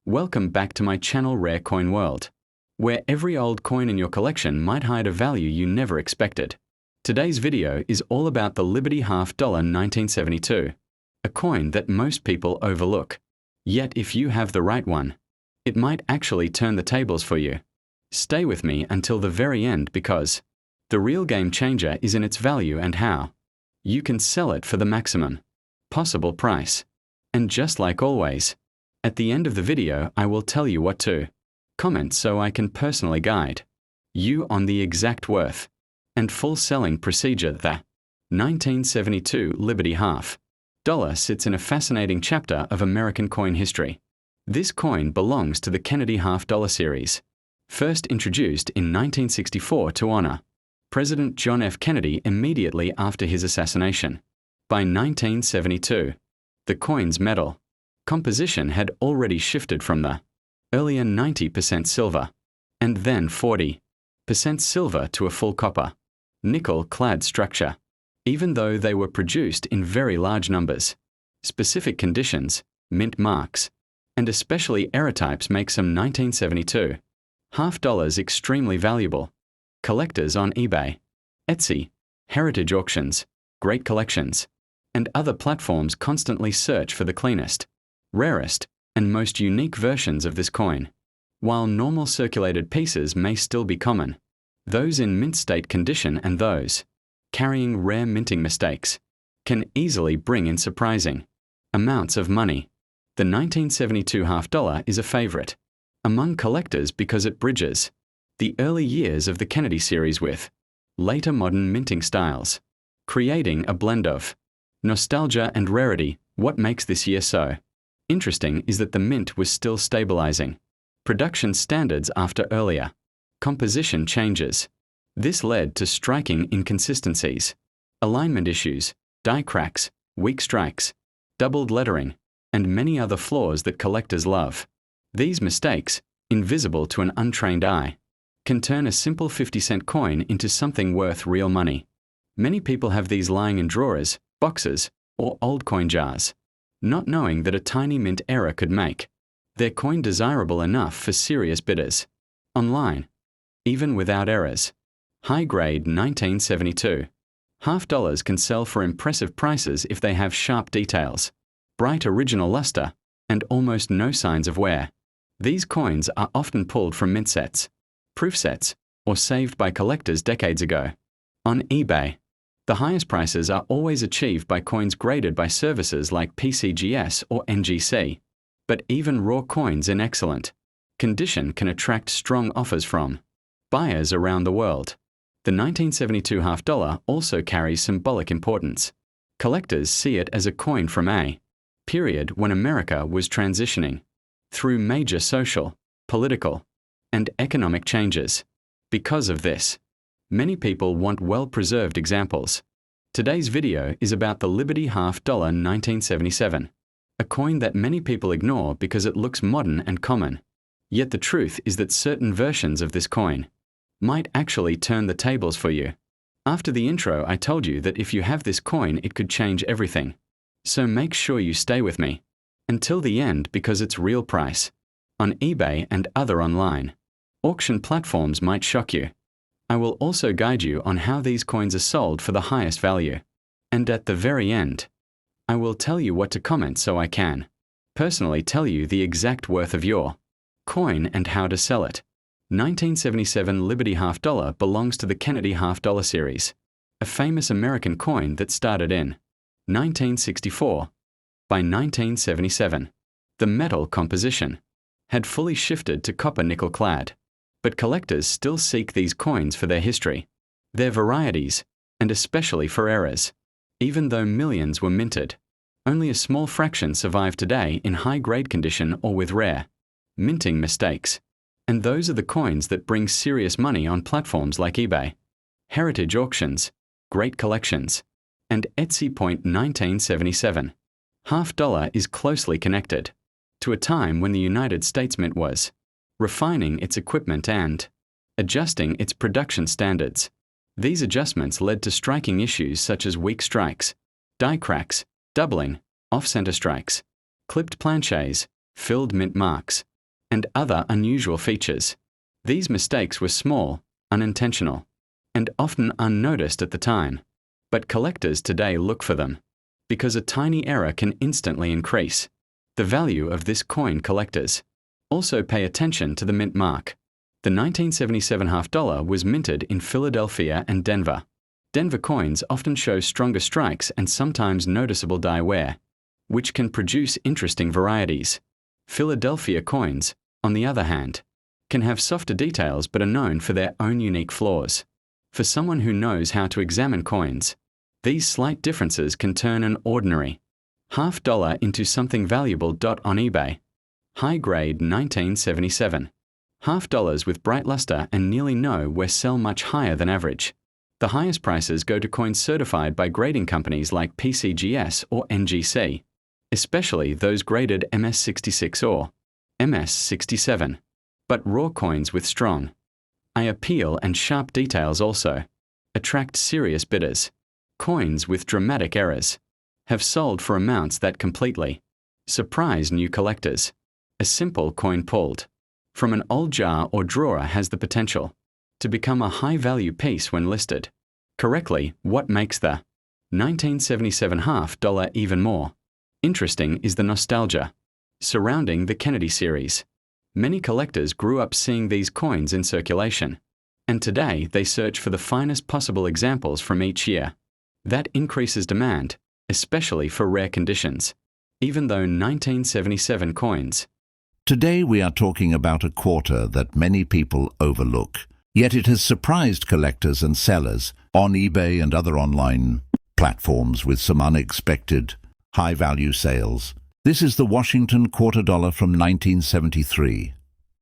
Welcome back to my channel Rare Coin World, where every old coin in your collection might hide a value you never expected. Today's video is all about the Liberty Half Dollar 1972, a coin that most people overlook. Yet if you have the right one, it might actually turn the tables for you. Stay with me until the very end because the real game changer is in its value and how you can sell it for the maximum possible price. And just like always, at the end of the video I will tell you what to comment so I can personally guide you on the exact worth and full selling procedure. The 1972 Liberty Half Dollar sits in a fascinating chapter of American coin history. This coin belongs to the Kennedy Half Dollar series, first introduced in 1964 to honor President John F. Kennedy immediately after his assassination. By 1972, the coin's metal composition had already shifted from the earlier 90% silver and then 40% silver to a full copper, nickel-clad structure. Even though they were produced in very large numbers, specific conditions, mint marks, and especially error types make some 1972 half dollars extremely valuable. Collectors on eBay, Etsy, heritage auctions, great collections, and other platforms constantly search for the cleanest, rarest, and most unique versions of this coin. While normal circulated pieces may still be common, those in mint state condition and those carrying rare minting mistakes can easily bring in surprising amounts of money. The 1972 half dollar is a favorite among collectors because it bridges the early years of the Kennedy series with later modern minting styles, creating a blend of nostalgia and rarity. What makes this year so interesting is that the mint was still stabilizing production standards after earlier composition changes. This led to striking inconsistencies, alignment issues, die cracks, weak strikes, doubled lettering, and many other flaws that collectors love. These mistakes, invisible to an untrained eye, can turn a simple 50-cent coin into something worth real money. Many people have these lying in drawers, boxes, or old coin jars, not knowing that a tiny mint error could make their coin desirable enough for serious bidders. Online, even without errors, high-grade 1972 half dollars can sell for impressive prices if they have sharp details, bright original luster, and almost no signs of wear. These coins are often pulled from mint sets, proof sets, or saved by collectors decades ago. On eBay, the highest prices are always achieved by coins graded by services like PCGS or NGC. But even raw coins in excellent condition can attract strong offers from buyers around the world. The 1972 half dollar also carries symbolic importance. Collectors see it as a coin from a period when America was transitioning through major social, political, and economic changes. Because of this, many people want well-preserved examples. Today's video is about the Liberty Half Dollar 1977, a coin that many people ignore because it looks modern and common. Yet the truth is that certain versions of this coin might actually turn the tables for you. After the intro, I told you that if you have this coin, it could change everything. So make sure you stay with me until the end because its real price on eBay and other online auction platforms might shock you. I will also guide you on how these coins are sold for the highest value. And at the very end, I will tell you what to comment so I can personally tell you the exact worth of your coin and how to sell it. 1977 Liberty Half Dollar belongs to the Kennedy Half Dollar series, a famous American coin that started in 1964. By 1977, the metal composition had fully shifted to copper nickel clad, but collectors still seek these coins for their history, their varieties, and especially for errors. Even though millions were minted, only a small fraction survive today in high-grade condition or with rare minting mistakes. And those are the coins that bring serious money on platforms like eBay, heritage auctions, great collections, and Etsy. 1977 half dollar is closely connected to a time when the United States Mint was refining its equipment and adjusting its production standards. These adjustments led to striking issues such as weak strikes, die cracks, doubling, off-center strikes, clipped planchets, filled mint marks, and other unusual features. These mistakes were small, unintentional, and often unnoticed at the time. But collectors today look for them, because a tiny error can instantly increase the value of this coin. Collectors also pay attention to the mint mark. The 1977 half dollar was minted in Philadelphia and Denver. Denver coins often show stronger strikes and sometimes noticeable die wear, which can produce interesting varieties. Philadelphia coins, on the other hand, can have softer details but are known for their own unique flaws. For someone who knows how to examine coins, these slight differences can turn an ordinary half dollar into something valuable. On eBay, high grade 1977 half dollars with bright luster and nearly no wear sell much higher than average. The highest prices go to coins certified by grading companies like PCGS or NGC, especially those graded MS66 or MS67. But raw coins with strong eye appeal and sharp details also attract serious bidders. Coins with dramatic errors have sold for amounts that completely surprise new collectors. A simple coin pulled from an old jar or drawer has the potential to become a high-value piece when listed correctly. What makes the 1977 half dollar even more interesting is the nostalgia surrounding the Kennedy series. Many collectors grew up seeing these coins in circulation, and today they search for the finest possible examples from each year. That increases demand, especially for rare conditions, even though 1977 coins. Today we are talking about a quarter that many people overlook, yet it has surprised collectors and sellers on eBay and other online platforms with some unexpected high-value sales. This is the Washington quarter dollar from 1973.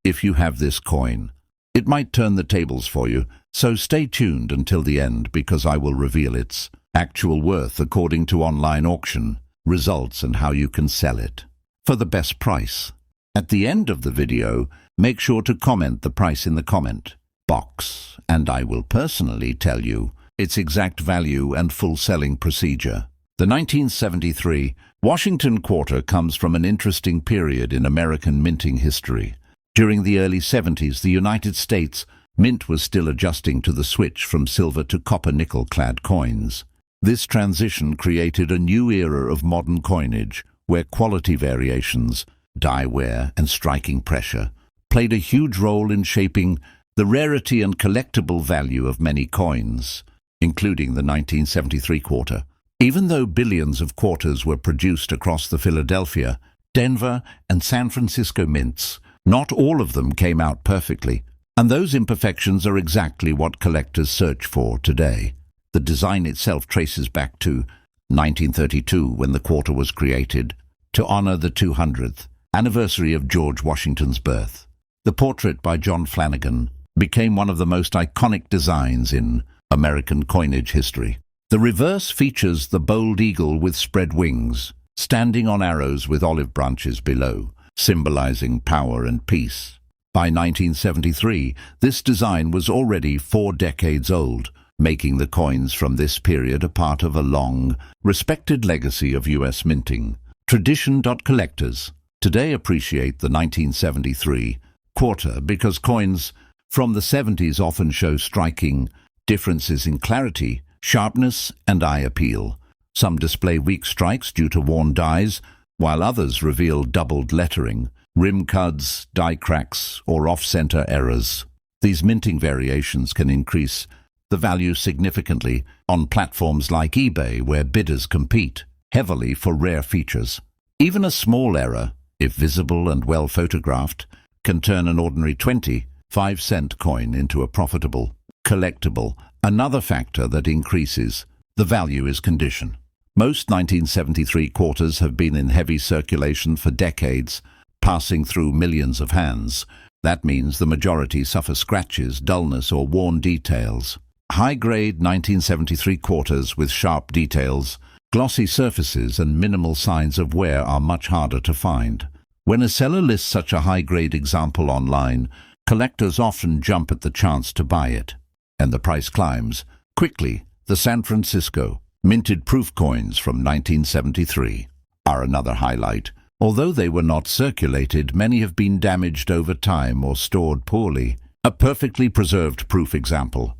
If you have this coin, it might turn the tables for you, so stay tuned until the end because I will reveal its actual worth according to online auction results and how you can sell it for the best price. At the end of the video, make sure to comment the price in the comment box, and I will personally tell you its exact value and full selling procedure. The 1973 Washington quarter comes from an interesting period in American minting history. During the early 70s, the United States Mint was still adjusting to the switch from silver to copper nickel-clad coins. This transition created a new era of modern coinage, where quality variations, die wear, and striking pressure played a huge role in shaping the rarity and collectible value of many coins, including the 1973 quarter. Even though billions of quarters were produced across the Philadelphia, Denver, and San Francisco mints, not all of them came out perfectly, and those imperfections are exactly what collectors search for today. The design itself traces back to 1932, when the quarter was created to honor the 200th anniversary of George Washington's birth. The portrait by John Flanagan became one of the most iconic designs in American coinage history. The reverse features the bold eagle with spread wings, standing on arrows with olive branches below, symbolizing power and peace. By 1973, this design was already 4 decades old, making the coins from this period a part of a long, respected legacy of U.S. minting. Tradition.collectors today appreciate the 1973 quarter because coins from the 70s often show striking differences in clarity, sharpness, and eye appeal. Some display weak strikes due to worn dies, while others reveal doubled lettering, rim cuts, die cracks, or off-center errors. These minting variations can increase the value significantly on platforms like eBay, where bidders compete heavily for rare features. Even a small error, if visible and well photographed, can turn an ordinary 25-cent coin into a profitable collectible. Another factor that increases the value is condition. Most 1973 quarters have been in heavy circulation for decades, passing through millions of hands. That means the majority suffer scratches, dullness, or worn details. High-grade 1973 quarters with sharp details, glossy surfaces, and minimal signs of wear are much harder to find. When a seller lists such a high-grade example online, collectors often jump at the chance to buy it, and the price climbs quickly. The San Francisco minted proof coins from 1973 are another highlight. Although they were not circulated, many have been damaged over time or stored poorly. A perfectly preserved proof example.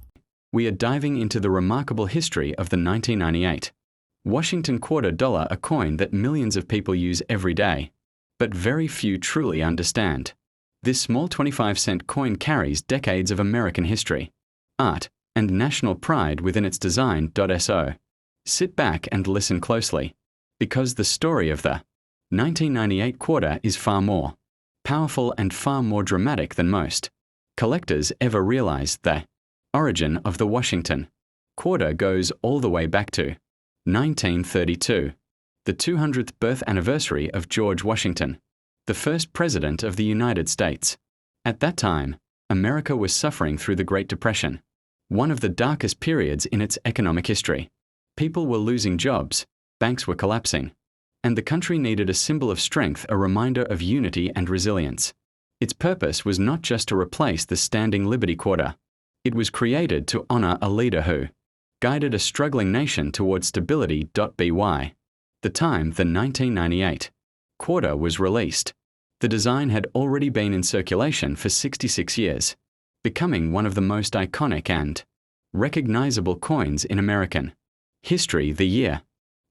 We are diving into the remarkable history of the 1998 Washington quarter dollar, a coin that millions of people use every day, but very few truly understand. This small 25-cent coin carries decades of American history, art, and national pride within its design. So, sit back and listen closely, because the story of the 1998 quarter is far more powerful and far more dramatic than most collectors ever realized. The origin of the Washington quarter goes all the way back to 1932, the 200th birth anniversary of George Washington, the first president of the United States. At that time, America was suffering through the Great Depression, one of the darkest periods in its economic history. People were losing jobs, banks were collapsing, and the country needed a symbol of strength, a reminder of unity and resilience. Its purpose was not just to replace the standing Liberty quarter. It was created to honor a leader who guided a struggling nation towards stability. By the time the 1998 quarter was released, the design had already been in circulation for 66 years, becoming one of the most iconic and recognizable coins in American history. The year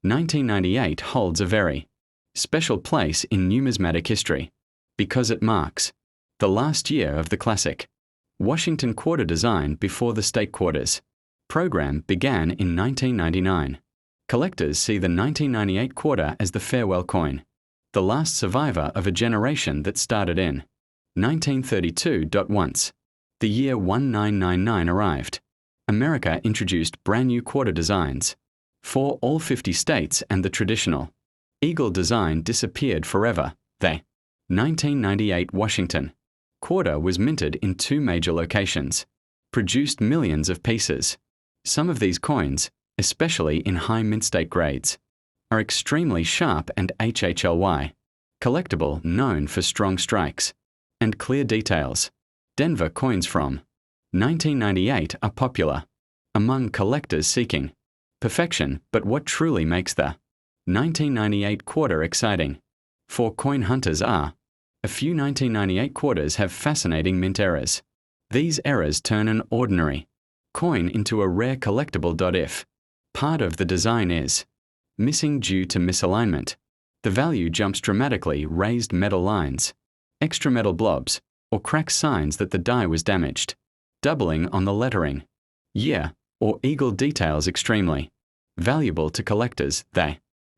1998 holds a very special place in numismatic history because it marks the last year of the classic Washington quarter design before the state quarters program began in 1999. Collectors see the 1998 quarter as the farewell coin, the last survivor of a generation that started in 1932. Once the year 1999 arrived, America introduced brand new quarter designs for all 50 states, and the traditional eagle design disappeared forever. The 1998 Washington quarter was minted in 2 major locations, produced millions of pieces. Some of these coins, especially in high mint state grades, are extremely sharp and HHLY collectible, known for strong strikes and clear details. Denver coins from 1998 are popular among collectors seeking perfection, but what truly makes the 1998 quarter exciting for coin hunters are a few 1998 quarters have fascinating mint errors. These errors turn an ordinary coin into a rare collectible. If part of the design is missing due to misalignment, the value jumps dramatically. Raised metal lines, extra metal blobs, or cracked signs that the die was damaged, doubling on the lettering, year, or eagle details extremely valuable to collectors. The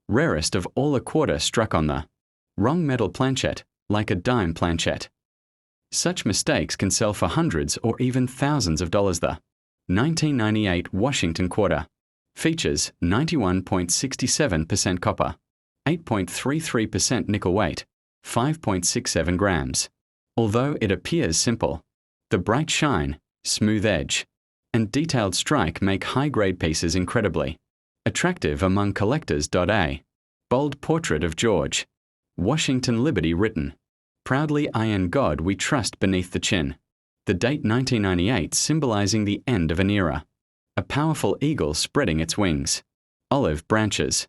rarest of all, a quarter struck on the wrong metal planchet, like a dime planchet. Such mistakes can sell for hundreds or even thousands of dollars. The 1998 Washington quarter features 91.67% copper, 8.33% nickel weight, 5.67 grams. Although it appears simple, the bright shine, smooth edge, and detailed strike make high-grade pieces incredibly attractive among collectors. A bold portrait of George Washington Liberty written proudly, "Iron God we trust," beneath the chin. The date 1998 symbolizing the end of an era. A powerful eagle spreading its wings. Olive branches.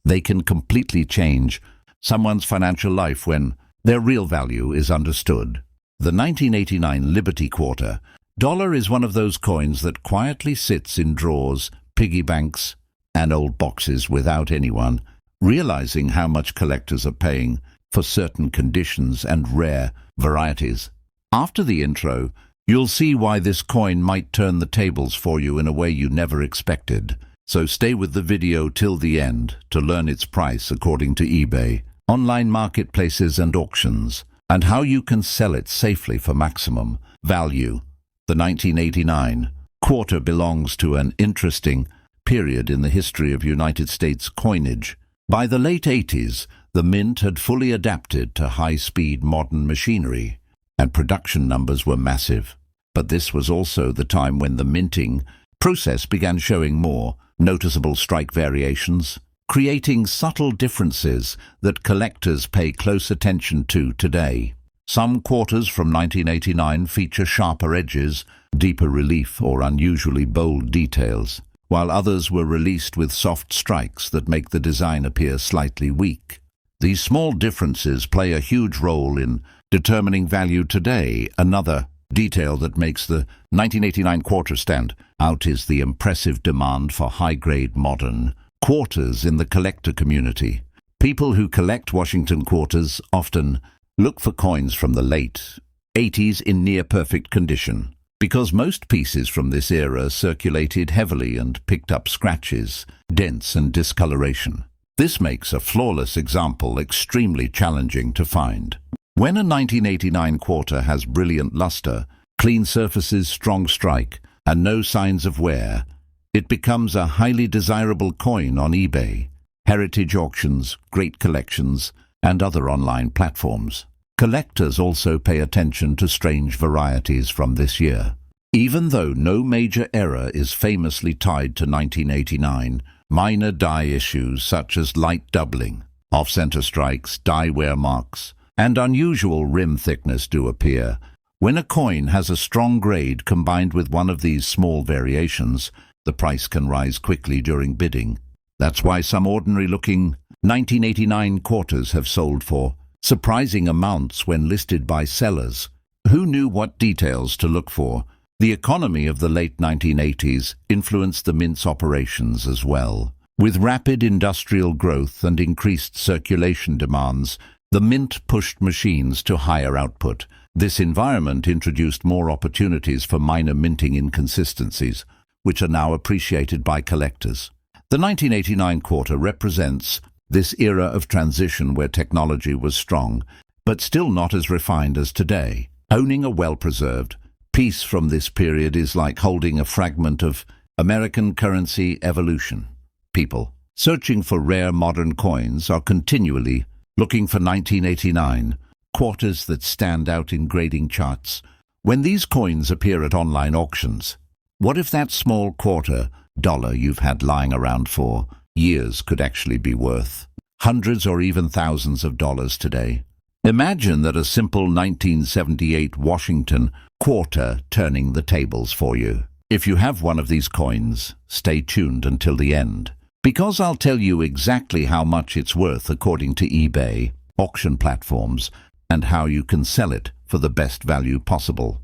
They can completely change someone's financial life when their real value is understood. The 1989 Liberty Quarter dollar is one of those coins that quietly sits in drawers, piggy banks, and old boxes without anyone realizing how much collectors are paying for certain conditions and rare varieties. After the intro, you'll see why this coin might turn the tables for you in a way you never expected. So stay with the video till the end to learn its price according to eBay, online marketplaces and auctions, and how you can sell it safely for maximum value. The 1989 quarter belongs to an interesting period in the history of United States coinage. By the late 80s, the mint had fully adapted to high-speed modern machinery, and production numbers were massive. But this was also the time when the minting process began showing more noticeable strike variations, creating subtle differences that collectors pay close attention to today. Some quarters from 1989 feature sharper edges, deeper relief, or unusually bold details, while others were released with soft strikes that make the design appear slightly weak. These small differences play a huge role in determining value today. Another detail that makes the 1989 quarter stand out is the impressive demand for high-grade modern quarters in the collector community. People who collect Washington quarters often look for coins from the late 80s in near-perfect condition, because most pieces from this era circulated heavily and picked up scratches, dents and discoloration. This makes a flawless example extremely challenging to find. When a 1989 quarter has brilliant luster, clean surfaces, strong strike, and no signs of wear, it becomes a highly desirable coin on eBay, heritage auctions, great collections, and other online platforms. Collectors also pay attention to strange varieties from this year. Even though no major error is famously tied to 1989, minor die issues such as light doubling, off-center strikes, die wear marks, and unusual rim thickness do appear. When a coin has a strong grade combined with one of these small variations, the price can rise quickly during bidding. That's why some ordinary-looking 1989 quarters have sold for surprising amounts when listed by sellers. Who knew what details to look for? The economy of the late 1980s influenced the mint's operations as well. With rapid industrial growth and increased circulation demands, the mint pushed machines to higher output. This environment introduced more opportunities for minor minting inconsistencies, which are now appreciated by collectors. The 1989 quarter represents this era of transition where technology was strong, but still not as refined as today. Owning a well-preserved piece from this period is like holding a fragment of American currency evolution. People searching for rare modern coins are continually looking for 1989 quarters that stand out in grading charts. When these coins appear at online auctions, what if that small quarter dollar you've had lying around for years could actually be worth hundreds or even thousands of dollars today? Imagine that a simple 1978 Washington quarter turning the tables for you. If you have one of these coins, stay tuned until the end, because I'll tell you exactly how much it's worth according to eBay, auction platforms, and how you can sell it for the best value possible.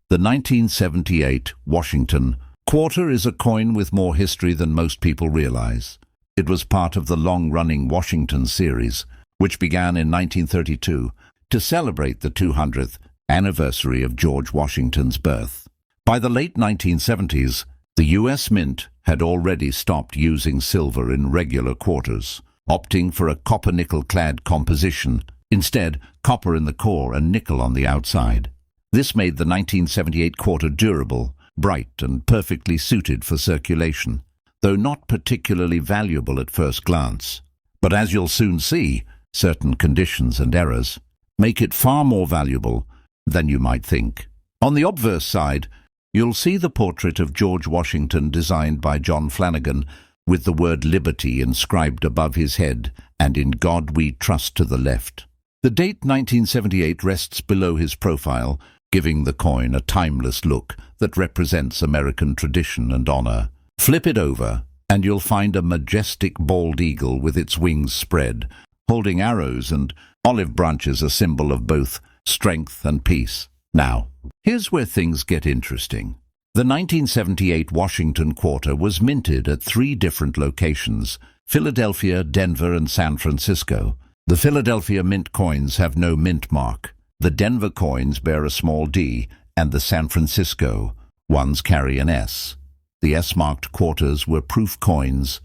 The 1978 Washington quarter is a coin with more history than most people realize. It was part of the long-running Washington series, which began in 1932 to celebrate the 200th anniversary of George Washington's birth. By the late 1970s, the U.S. Mint had already stopped using silver in regular quarters, opting for a copper-nickel-clad composition. Instead, copper in the core and nickel on the outside. This made the 1978 quarter durable, bright, and perfectly suited for circulation, though not particularly valuable at first glance. But as you'll soon see, certain conditions and errors make it far more valuable than you might think. On the obverse side, you'll see the portrait of George Washington designed by John Flanagan, with the word Liberty inscribed above his head and In God We Trust to the left. The date 1978 rests below his profile, giving the coin a timeless look that represents American tradition and honor. Flip it over, and you'll find a majestic bald eagle with its wings spread, holding arrows and olive branches, a symbol of both strength and peace. Now, here's where things get interesting. The 1978 Washington quarter was minted at 3 different locations: Philadelphia, Denver, and San Francisco. The Philadelphia mint coins have no mint mark. The Denver coins bear a small D, and the San Francisco ones carry an S. The S-marked quarters were proof coins,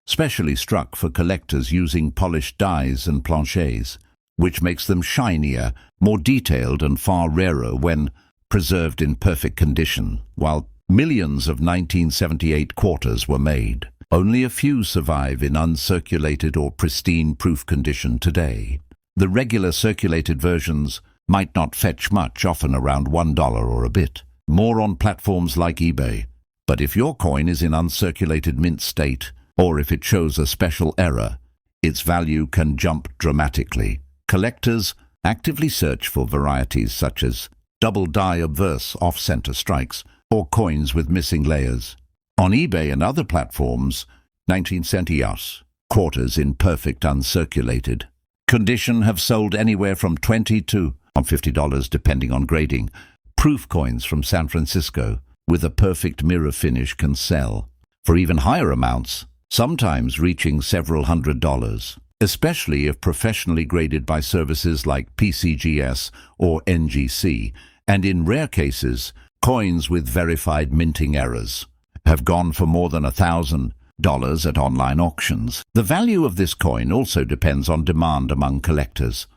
specially struck for collectors using polished dies and planchets, which makes them shinier, more detailed, and far rarer when preserved in perfect condition. While millions of 1978 quarters were made, only a few survive in uncirculated or pristine proof condition today. The regular circulated versions might not fetch much, often around $1 or a bit more on platforms like eBay. But if your coin is in uncirculated mint state, or if it shows a special error, its value can jump dramatically. Collectors actively search for varieties such as double die obverse off-center strikes or coins with missing layers. On eBay and other platforms, 1978 quarters in perfect uncirculated condition have sold anywhere from $20 to $50 depending on grading. Proof coins from San Francisco with a perfect mirror finish can sell for even higher amounts, sometimes reaching several $100s, especially if professionally graded by services like PCGS or NGC, and in rare cases, coins with verified minting errors have gone for more than $1,000 at online auctions. The value of this coin also depends on demand among collectors.